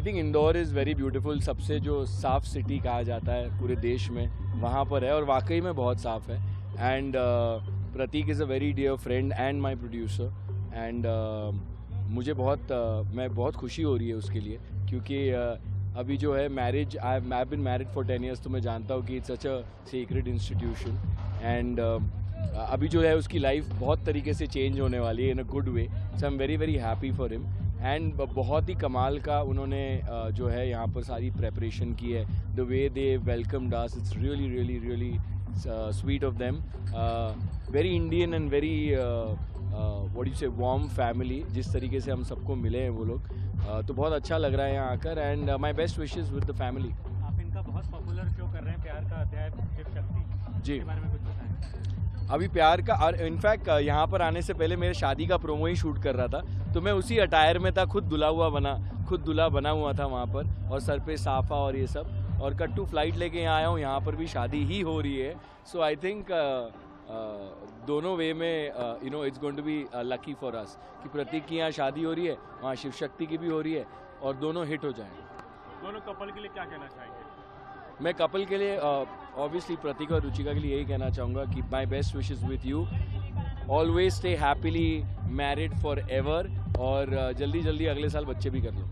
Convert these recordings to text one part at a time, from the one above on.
I think Indore is very beautiful, सबसे जो साफ़ सिटी कहा जाता है पूरे देश में वहाँ पर है और वाकई में बहुत साफ़ है. And Prateek is a very dear friend and my producer. And मुझे मैं बहुत खुशी हो रही है उसके लिए, क्योंकि अभी जो है marriage, I have been married for 10 years, तो मैं जानता हूँ कि it's such a secret institution. And अभी जो है उसकी लाइफ बहुत तरीके से चेंज होने वाली है in a good way. So I am very very happy for him. And बहुत ही कमाल का उन्होंने जो है यहाँ पर सारी प्रेपरेशन की है. The way they welcomed us, it's really really really sweet of them. Very Indian and very what you से वार्म फैमिली. जिस तरीके से हम सबको मिले हैं वो लोग, तो बहुत अच्छा लग रहा है यहाँ आकर. And my best wishes with the family. आप इनका बहुत पॉपुलर शो कर रहे हैं, प्यार का अध्याय शिव शक्ति जी, के बारे में कुछ बताएं. अभी प्यार का, और इनफैक्ट यहाँ पर आने से पहले मेरे शादी का प्रोमो ही शूट कर रहा था, तो मैं उसी अटायर में था, खुद दूल्हा बना हुआ था वहाँ पर, और सर पे साफा और ये सब, और कट्टू फ्लाइट लेके यहाँ आया हूँ. यहाँ पर भी शादी ही हो रही है. सो आई थिंक दोनों वे में you know it's going to be lucky for us कि प्रतीक की यहाँ शादी हो रही है, वहाँ शिव शक्ति की भी हो रही है, और दोनों हिट हो जाएं. दोनों कपल के लिए क्या कहना चाहेंगे? मैं कपल के लिए ऑब्वियसली प्रतीक और रुचिका के लिए यही कहना चाहूँगा कि my best wishes with you. Always stay happily married for ever, और जल्दी जल्दी अगले साल बच्चे भी कर लो.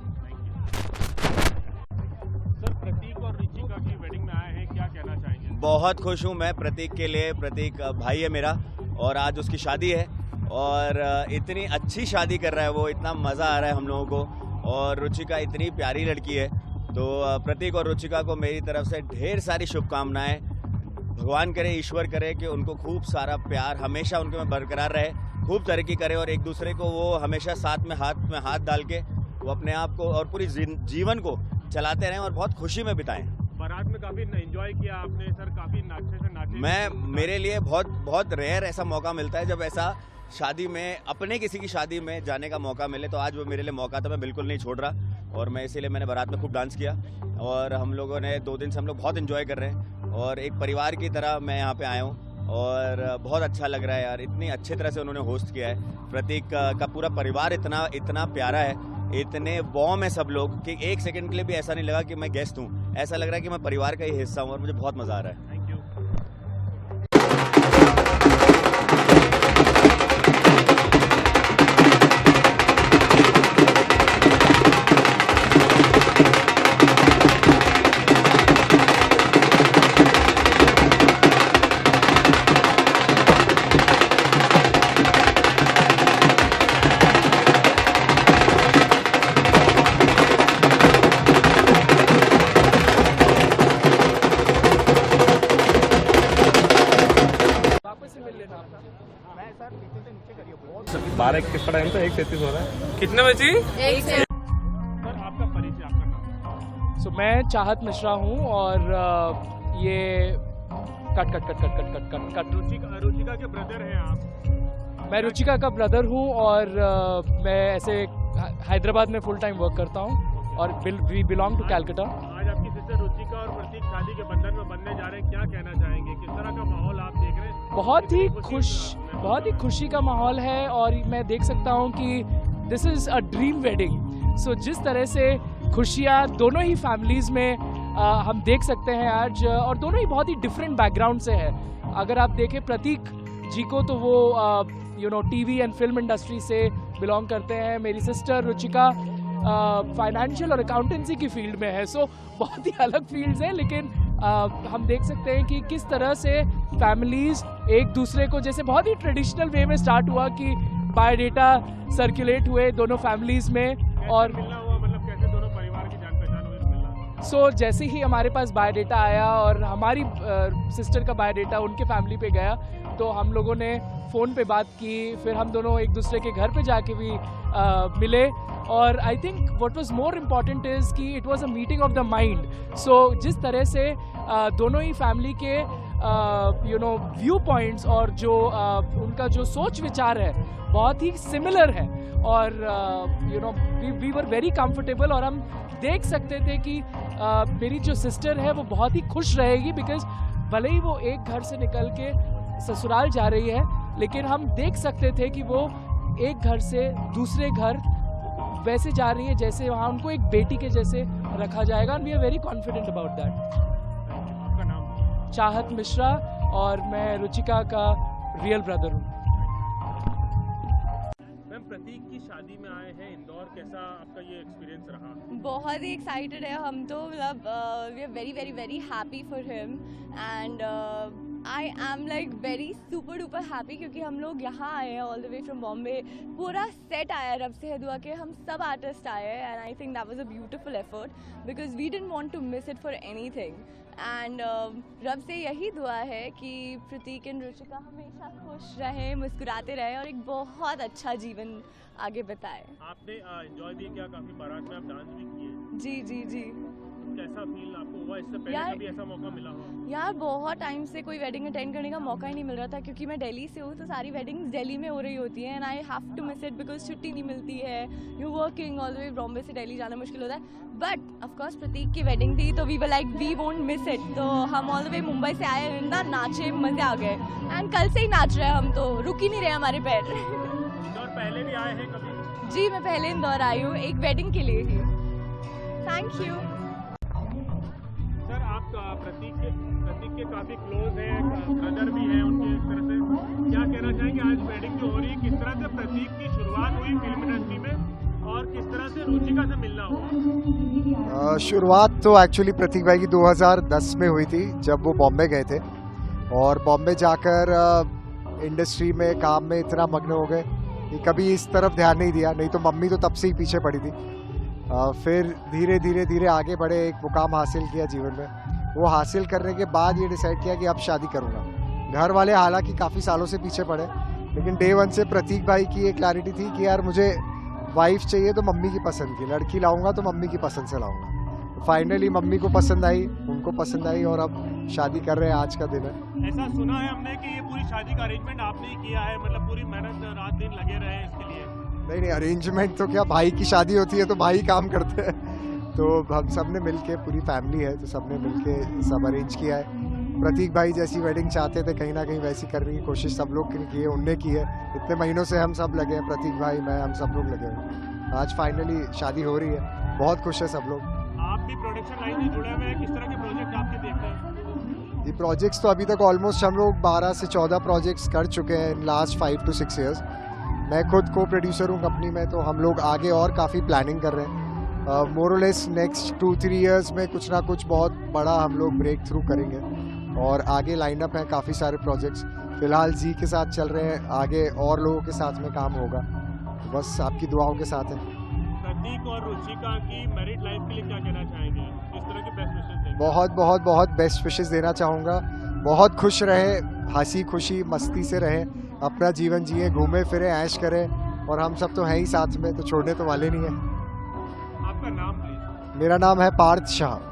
सर, प्रतीक और रुचिका की वेडिंग में आए हैं, क्या कहना चाहेंगे? बहुत खुश हूँ मैं प्रतीक के लिए. प्रतीक भाई है मेरा, और आज उसकी शादी है, और इतनी अच्छी शादी कर रहा है वो, इतना मज़ा आ रहा है हम लोगों को. और रुचिका इतनी प्यारी लड़की है, तो प्रतीक और रुचिका को मेरी तरफ से ढेर सारी शुभकामनाएं. भगवान करे, ईश्वर करे कि उनको खूब सारा प्यार हमेशा उनके में बरकरार रहे, खूब तरक्की करे, और एक दूसरे को वो हमेशा साथ में हाथ डाल के वो अपने आप को और पूरी जीवन को चलाते रहें और बहुत खुशी में बिताएं. बारात में काफी एंजॉय किया आपने सर, काफी अच्छे से नाचे. मेरे लिए बहुत रेयर ऐसा मौका मिलता है जब ऐसा शादी में, अपने किसी की शादी में जाने का मौका मिले, तो आज वो मेरे लिए मौका था. मैं बिल्कुल नहीं छोड़ रहा, और मैं इसीलिए मैंने बारात में खूब डांस किया, और हम लोगों ने 2 दिन से हम लोग बहुत एंजॉय कर रहे हैं, और एक परिवार की तरह मैं यहाँ पे आया हूँ, और बहुत अच्छा लग रहा है यार. इतनी अच्छी तरह से उन्होंने होस्ट किया है. प्रतीक का पूरा परिवार इतना प्यारा है, इतने वार्म है सब लोग कि एक सेकंड के लिए भी ऐसा नहीं लगा कि मैं गेस्ट हूँ. ऐसा लग रहा है कि मैं परिवार का ही हिस्सा हूँ, और मुझे बहुत मज़ा आ रहा है. Thank you. बारह 21 का टाइम था, 1:33 हो रहा है. कितने बजे? सर, आपका परिचय, आपका नाम? सो मैं चाहत मिश्रा हूँ, और ये कट. रुचिका के ब्रदर हैं आप? मैं रुचिका का ब्रदर हूँ, और मैं ऐसे हैदराबाद में फुल टाइम वर्क करता हूँ, और वी बिलोंग टू कैलकाटा. आज आपकी सिस्टर रुचिका और प्रतीक शादी के बंधन में बनने जा रहे हैं, क्या कहना चाहेंगे? किस तरह का माहौल आप देख रहे हैं? बहुत ही खुशी का माहौल है, और मैं देख सकता हूँ कि this is a dream wedding. So जिस तरह से खुशियाँ दोनों ही फैमिलीज़ में हम देख सकते हैं आज, और दोनों ही बहुत ही डिफरेंट बैकग्राउंड से है. अगर आप देखें प्रतीक जी को, तो वो टीवी एंड फिल्म इंडस्ट्री से बिलोंग करते हैं. मेरी सिस्टर रुचिका फाइनेंशियल और अकाउंटेंसी की फील्ड में है. सो बहुत ही अलग फील्ड्स हैं, लेकिन हम देख सकते हैं कि किस तरह से फैमिलीज एक दूसरे को, जैसे बहुत ही ट्रेडिशनल वे में स्टार्ट हुआ कि बायोडेटा सर्कुलेट हुए दोनों फैमिलीज में, और मिलना हुआ, मतलब कैसे दोनों परिवार की जान पहचान हुई मिलना? सो जैसे ही हमारे पास बायोडेटा आया और हमारी सिस्टर का बायोडेटा उनके फैमिली पे गया, तो हम लोगों ने फ़ोन पे बात की, फिर हम दोनों एक दूसरे के घर पे जाके भी मिले. और I think what was more important is कि it was a meeting of the mind. So जिस तरह से दोनों ही फैमिली के व्यू पॉइंट्स और जो उनका जो सोच विचार है बहुत ही सिमिलर है, और वी वर वेरी कंफर्टेबल. और हम देख सकते थे कि मेरी जो सिस्टर है वो बहुत ही खुश रहेगी, बिकॉज भले ही वो एक घर से निकल के ससुराल जा रही है, लेकिन हम देख सकते थे कि वो एक घर से दूसरे घर वैसे जा रही है जैसे वहाँ उनको एक बेटी के जैसे रखा जाएगा, and we are very confident about that. आपका नाम? चाहत मिश्रा, और मैं रुचिका का रियल ब्रदर हूँ। मैम, प्रतीक की शादी में आए हैं इंदौर, कैसा आपका ये एक्सपीरियंस रहा? बहुत ही एक्साइटेड है हम तो, मतलब we are very very very happy for him, and I am like very super duper happy क्योंकि हम लोग यहाँ आए हैं all the way from Bombay, पूरा सेट आया रब से है दुआ के, हम सब आर्टिस्ट आए हैं, and I think that was a beautiful effort because we didn't want to miss it for anything, and रब से यही दुआ है कि प्रतीक एंड रुचिका हमेशा खुश रहें, मुस्कुराते रहें और एक बहुत अच्छा जीवन आगे बताएं। आपने एंजॉय भी किया काफी, बारात में आप डांस भी किए। जी जी जी। कैसा फील आपको हुआ? इससे पहले यार- कभी ऐसा मौका मिला हो? यार बहुत टाइम से कोई वेडिंग अटेंड करने का मौका ही नहीं मिल रहा था क्योंकि मैं दिल्ली से हूँ, तो सारी वेडिंग्स दिल्ली में हो रही होती हैं, and I have to miss it because छुट्टी नहीं मिलती है, you working all the way, Bombay से दिल्ली जाना मुश्किल होता है। बट ऑफ कोर्स प्रतीक की वेडिंग थी तो we were like we won't miss it, तो हम ऑल द वे मुंबई से आए ना, नाचे, मजे आ गए, एंड कल से ही नाच रहे हैं हम, तो रुक ही नहीं रहे हमारे पैर। इंदौर पहले भी आए हैं कभी? जी मैं पहले इंदौर आई हूँ एक वेडिंग के लिए ही। Thank you. सर, आप प्रतीक के काफी क्लोज हैं, ब्रदर भी हैं उनके, एक तरह से क्या कहना चाहेंगे? आज वेडिंग जो हो रही है, किस तरह से प्रतीक की शुरुआत हुई फिल्म इंडस्ट्री में और किस तरह से रुचिका से मिलना हुआ? शुरुआत तो एक्चुअली प्रतीक भाई की 2010 में हुई थी जब वो बॉम्बे गए थे, और बॉम्बे जाकर इंडस्ट्री में काम में इतना मग्न हो गए कि कभी इस तरफ ध्यान नहीं दिया, नहीं तो मम्मी तो तब से ही पीछे पड़ी थी। फिर धीरे धीरे आगे बढ़े, एक मुकाम हासिल किया जीवन में, वो हासिल करने के बाद ये डिसाइड किया कि अब शादी करूँगा। घर वाले हालांकि काफ़ी सालों से पीछे पड़े, लेकिन डे वन से प्रतीक भाई की एक क्लैरिटी थी कि यार मुझे वाइफ चाहिए तो मम्मी की पसंद की, लड़की लाऊंगा तो मम्मी की पसंद से लाऊंगा। फाइनली मम्मी को पसंद आई, उनको पसंद आई, और अब शादी कर रहे हैं, आज का दिन है। ऐसा सुना है हमने कि ये पूरी शादी का अरेंजमेंट आपने ही किया है, मतलब पूरी मेहनत रात दिन लगे रहे इसके लिए? नहीं, अरेंजमेंट तो क्या, भाई की शादी होती है तो भाई काम करते हैं, तो हम सब ने मिलके, पूरी फैमिली है तो सब ने मिलके सब अरेंज किया है। प्रतीक भाई जैसी वेडिंग चाहते थे कहीं ना कहीं वैसी करने की कोशिश सब लोग की है, उनने की है। इतने महीनों से हम सब लगे हैं, प्रतीक भाई, मैं, हम सब लोग लगे हैं। आज फाइनली शादी हो रही है, बहुत खुश है सब लोग। आप भी प्रोडक्शन लाइन से जुड़े हुए हैं, किस तरह के प्रोजेक्ट आपके देखते हैं? ये प्रोजेक्ट्स तो अभी तक ऑलमोस्ट हम लोग 12 से 14 प्रोजेक्ट्स कर चुके हैं इन लास्ट 5 to 6 years। मैं खुद को प्रोड्यूसर हूँ कंपनी में, तो हम लोग आगे और काफ़ी प्लानिंग कर रहे हैं। मोरलेस नेक्स्ट 2-3 years में कुछ ना कुछ बहुत बड़ा हम लोग ब्रेक थ्रू करेंगे, और आगे लाइनअप है काफ़ी सारे प्रोजेक्ट्स। फिलहाल जी के साथ चल रहे हैं, आगे और लोगों के साथ में काम होगा, बस आपकी दुआओं के साथ है। प्रतीक और रुचिका की मैरिड लाइफ के लिए क्या कहना चाहेंगे? किस तरह की बेस्ट विशेस देंगे? बहुत बेस्ट विशेस देना चाहूँगा। बहुत खुश रहे, हंसी खुशी मस्ती से रहे, अपना जीवन जिए, घूमे फिरे, ऐश करें, और हम सब तो हैं ही साथ में, तो छोड़ने तो वाले नहीं हैं। आपका नाम प्लीज? मेरा नाम है पार्थ शाह।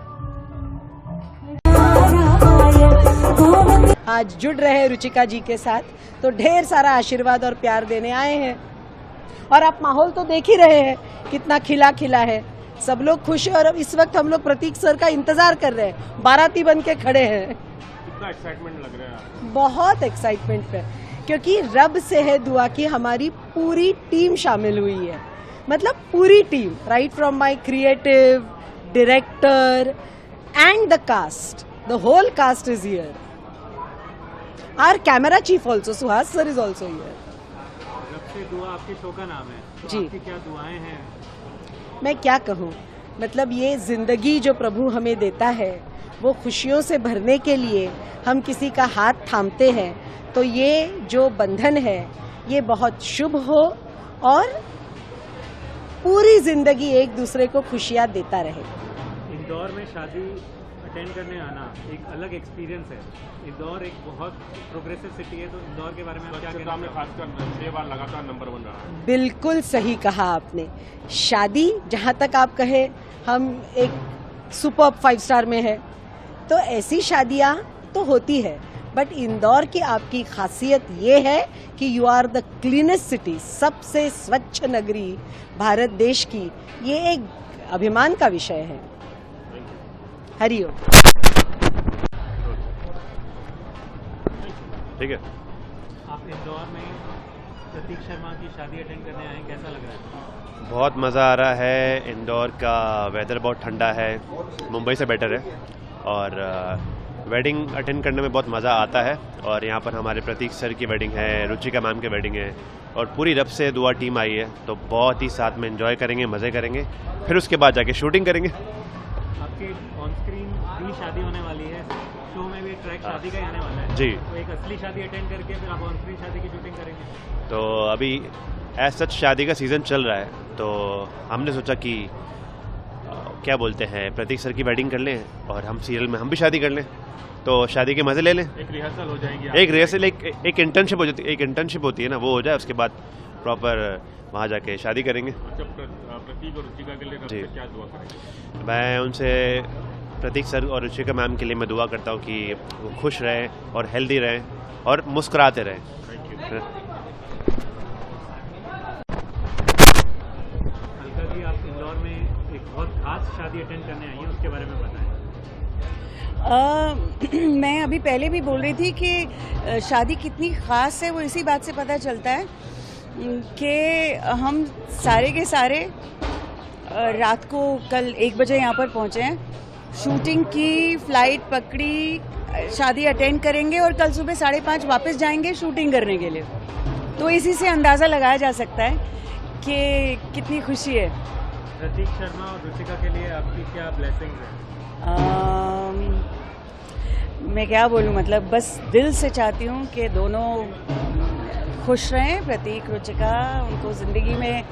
आज जुड़ रहे रुचिका जी के साथ, तो ढेर सारा आशीर्वाद और प्यार देने आए हैं, और आप माहौल तो देख ही रहे हैं कितना खिला खिला है, सब लोग खुश हैं। और अब इस वक्त हम लोग प्रतीक सर का इंतजार कर रहे हैं, बाराती बन के खड़े हैं। कितना एक्साइटमेंट लग रहा है? बहुत एक्साइटमेंट है, क्योंकि रब से है दुआ की हमारी पूरी टीम शामिल हुई है, मतलब पूरी team, right from my creative director and the cast, the whole cast is here. Our camera chief also Suhas sir is also here. रब से दुआ आपके शो का नाम है, तो जी। आपकी क्या दुआएं हैं? मैं क्या कहूँ, मतलब ये जिंदगी जो प्रभु हमें देता है वो खुशियों से भरने के लिए हम किसी का हाथ थामते हैं, तो ये जो बंधन है ये बहुत शुभ हो, और पूरी जिंदगी एक दूसरे को खुशियाँ देता रहे। इंदौर में शादी अटेंड करने आना एक अलग एक्सपीरियंस है। इंदौर एक बहुत प्रोग्रेसिव सिटी है, तो इंदौर के बारे में क्या कहना है? खासकर 6 बार लगातार नंबर 1 रहा। बिल्कुल सही कहा आपने। शादी जहाँ तक आप कहे हम एक सुपर 5 स्टार में है, तो ऐसी शादियाँ तो होती है, बट इंदौर की आपकी खासियत ये है कि you are the cleanest city, सबसे स्वच्छ नगरी भारत देश की, ये एक अभिमान का विषय है। हरिओम। ठीक है। आप इंदौर में प्रतीक शर्मा की शादी अटेंड करने आए, कैसा लग रहा है? बहुत मज़ा आ रहा है। इंदौर का वेदर बहुत ठंडा है, मुंबई से बेटर है, और वेडिंग अटेंड करने में बहुत मज़ा आता है। और यहाँ पर हमारे प्रतीक सर की वेडिंग है, रुचिका मैम की वेडिंग है, और पूरी रब से दुआ टीम आई है, तो बहुत ही साथ में एंजॉय करेंगे, मज़े करेंगे, फिर उसके बाद जाके शूटिंग करेंगे। आपके ऑन स्क्रीन भी शादी होने वाली है, शो में भी ट्रैक शादी का ही आने वाला है जी। तो एक असली शादी अटेंड करके फिर आप ऑन स्क्रीन शादी की शूटिंग करेंगे? तो अभी एज सच शादी का सीज़न चल रहा है, तो हमने सोचा कि क्या बोलते हैं, प्रतीक सर की वेडिंग कर लें और हम सीरियल में हम भी शादी कर लें, तो शादी के मज़े ले लें। एक रिहर्सल हो जाएगी, एक रिहर्सल, एक इंटर्नशिप हो जाती है, एक इंटर्नशिप होती है ना, वो हो जाए, उसके बाद प्रॉपर वहाँ जाके शादी करेंगे। प्रतीक और रुचिका के लिए जी। क्या दुआ करेंगे? मैं उनसे प्रतीक सर और रुचिका मैम के लिए मैं दुआ करता हूँ कि वो खुश रहें और हेल्दी रहें और मुस्कुराते रहें। अलका जी, आप इंदौर में एक बहुत खास शादी अटेंड करने आई हैं, उसके बारे में बताएं। मैं अभी पहले भी बोल रही थी कि शादी कितनी ख़ास है वो इसी बात से पता चलता है कि हम सारे के सारे रात को कल 1 बजे यहाँ पर पहुँचे हैं, शूटिंग की, फ्लाइट पकड़ी, शादी अटेंड करेंगे और कल सुबह 5:30 वापस जाएंगे शूटिंग करने के लिए। तो इसी से अंदाज़ा लगाया जा सकता है कि कितनी खुशी है। प्रतीक शर्मा और रुचिका के लिए आपकी क्या ब्लेसिंग्स हैं? मैं क्या बोलूँ, मतलब बस दिल से चाहती हूँ कि दोनों खुश रहें, प्रतीक रुचिका, उनको ज़िंदगी में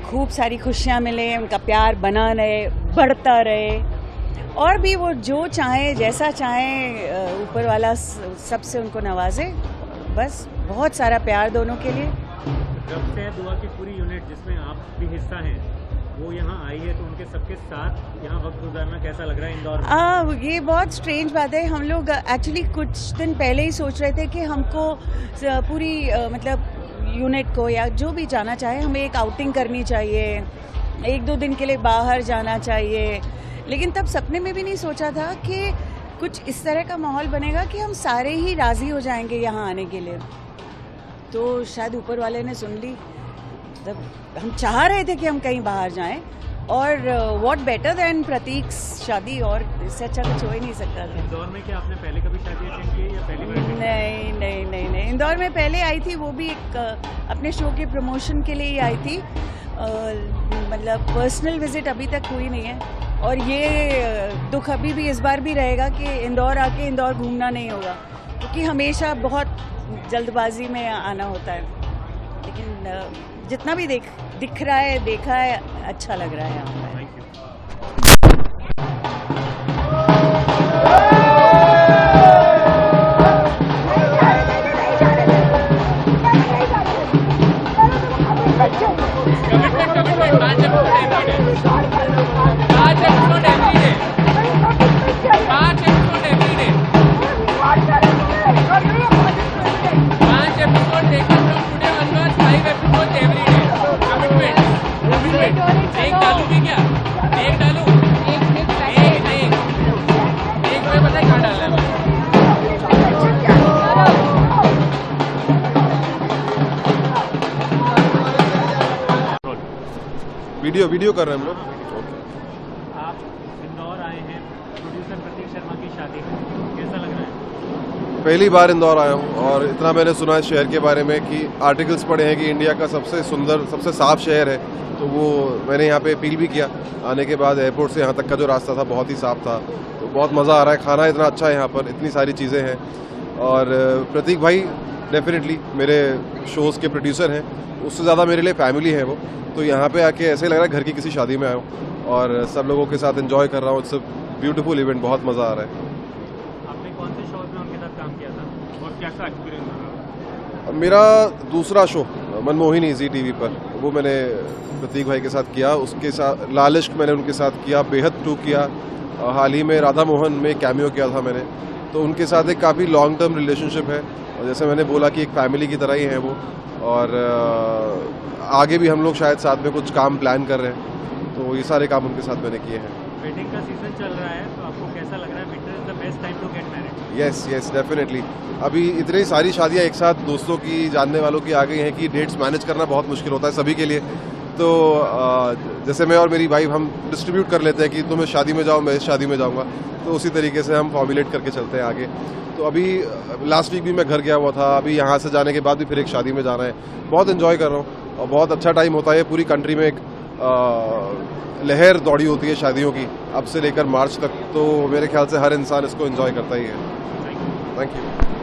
खूब सारी खुशियाँ मिले, उनका प्यार बना रहे, बढ़ता रहे, और भी वो जो चाहे, जैसा चाहे, ऊपर वाला सबसे उनको नवाजे। बस बहुत सारा प्यार दोनों के लिए। रब से दुआ की पूरी यूनिट जिसमें आप भी हिस्सा हैं, वो यहाँ आई है, तो उनके सबके साथ यहाँ वक्त गुजारना कैसा लग रहा है इंदौर में? ये बहुत स्ट्रेंज बात है। हम लोग एक्चुअली कुछ दिन पहले ही सोच रहे थे कि हमको पूरी मतलब यूनिट को या जो भी जाना चाहे, हमें एक आउटिंग करनी चाहिए, 1-2 दिन के लिए बाहर जाना चाहिए, लेकिन तब सपने में भी नहीं सोचा था कि कुछ इस तरह का माहौल बनेगा कि हम सारे ही राज़ी हो जाएंगे यहाँ आने के लिए। तो शायद ऊपर वाले ने सुन ली, तब हम चाह रहे थे कि हम कहीं बाहर जाएं, और व्हाट बेटर देन प्रतीक शादी, और इससे अच्छा कुछ हो ही नहीं सकता था। इंदौर में क्या आपने पहले कभी शादी अटेंड की है या पहली बार? नहीं, इंदौर में पहले आई थी, वो भी एक अपने शो के प्रमोशन के लिए ही आई थी, मतलब पर्सनल विजिट अभी तक हुई नहीं है। और ये दुख अभी भी इस बार भी रहेगा कि इंदौर आके इंदौर घूमना नहीं होगा, क्योंकि हमेशा बहुत जल्दबाजी में आना होता है, लेकिन जितना भी दिख रहा है, देखा है, अच्छा लग रहा है यहाँ पर। वीडियो कर रहे हैं हम लोग। आप इंदौर आए हैं प्रोड्यूसर प्रतीक शर्मा की शादी में, कैसा लग रहा है? पहली बार इंदौर आया हूँ, और इतना मैंने सुना है शहर के बारे में कि आर्टिकल्स पढ़े हैं कि इंडिया का सबसे सुंदर, सबसे साफ़ शहर है, तो वो मैंने यहाँ पे अपील भी किया। आने के बाद एयरपोर्ट से यहाँ तक का जो रास्ता था बहुत ही साफ़ था, तो बहुत मज़ा आ रहा है। खाना इतना अच्छा है यहाँ पर, इतनी सारी चीज़ें हैं, और प्रतीक भाई डेफिनेटली मेरे शोज़ के प्रोड्यूसर हैं, उससे ज़्यादा मेरे लिए फैमिली है वो। तो यहाँ पे आके ऐसे लग रहा है घर की किसी शादी में आया हूँ, और सब लोगों के साथ एंजॉय कर रहा हूँ। इट्स अ ब्यूटीफुल इवेंट, बहुत मज़ा आ रहा है। आपने कौन से शोज में उनके साथ काम किया था और कैसा एक्सपीरियंस रहा? मेरा दूसरा शो मनमोहिनी जी टीवी पर, वो मैंने प्रतीक भाई के साथ किया। उसके साथ लालिश्क मैंने उनके साथ किया, बेहद 2 किया, हाल ही में राधा मोहन में कैमियो किया था मैंने। तो उनके साथ एक काफ़ी लॉन्ग टर्म रिलेशनशिप है, और जैसे मैंने बोला कि एक फैमिली की तरह ही है वो, और आगे भी हम लोग शायद साथ में कुछ काम प्लान कर रहे हैं, तो ये सारे काम उनके साथ मैंने किए हैं। वेडिंग का सीजन चल रहा है, तो आपको कैसा लग रहा है? Winter is the best time to get married. Yes definitely. अभी इतनी सारी शादियां एक साथ दोस्तों की, जानने वालों की आ गई हैं कि डेट्स मैनेज करना बहुत मुश्किल होता है सभी के लिए। तो जैसे मैं और मेरी वाइफ हम डिस्ट्रीब्यूट कर लेते हैं कि तुम इस शादी में जाओ, मैं इस शादी में जाऊँगा, तो उसी तरीके से हम फॉर्मुलेट करके चलते हैं आगे। तो अभी लास्ट वीक भी मैं घर गया हुआ था, अभी यहाँ से जाने के बाद भी फिर एक शादी में जाना है। बहुत एंजॉय कर रहा हूँ और बहुत अच्छा टाइम होता है। पूरी कंट्री में एक लहर दौड़ी होती है शादियों की अब से लेकर मार्च तक, तो मेरे ख्याल से हर इंसान इसको एंजॉय करता ही है। Thank you.